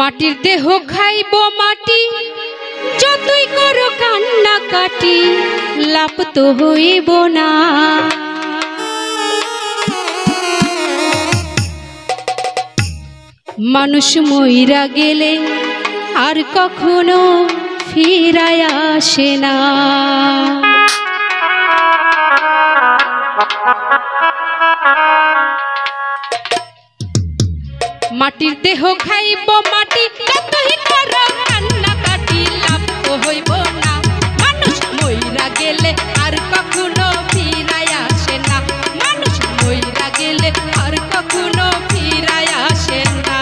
মাটির দেহ খাইব মাটি, যতই করো কান্না কাটি লাভ তো হইব না। মানুষ মইরা গেলে আর কখনো ফিরায় আসে না। মাটির দেহ খাইব মাটি, যতই করো কান্না কাটি লাভ তো হইব না। মানুষ মইরা গেলে আর কখনো ফিরায় আসে না। মানুষ মইরা গেলে আর কখনো ফিরায় আসে না।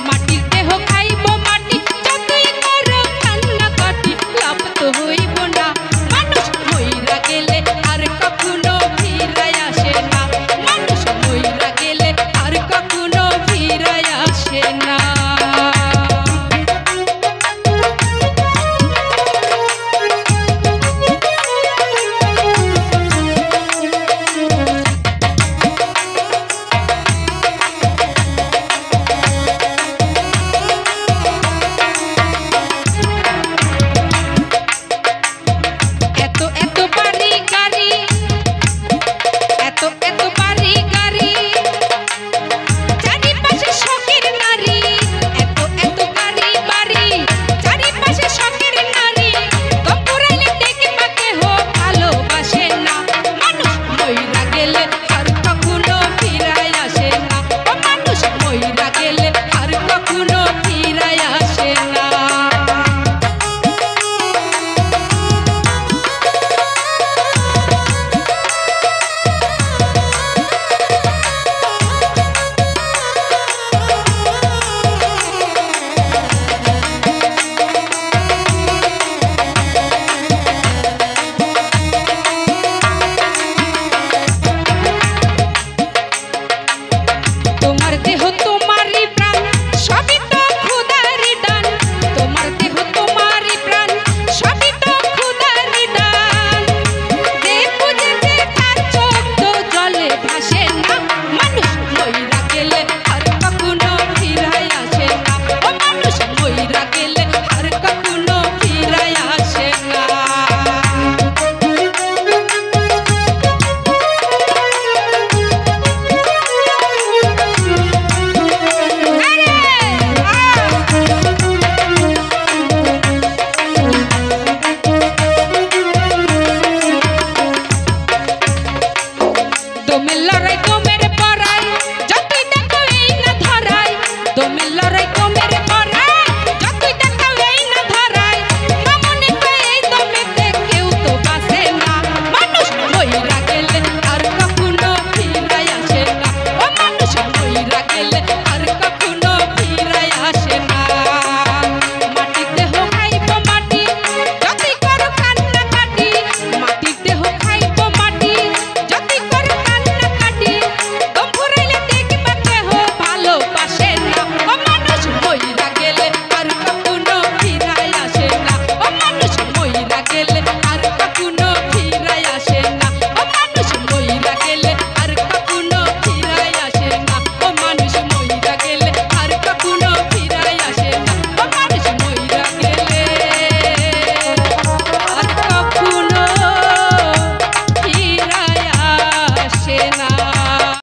মাটির দেহ খাইব মাটি, যতই করো কান্না কাটি লাভ তো হইব না। মানুষ মইরা গেলে আর কখনো ফিরায় আসে না। মানুষ মইরা গেলে আর কখনো ফিরায় আসে না। Dome la rey, dome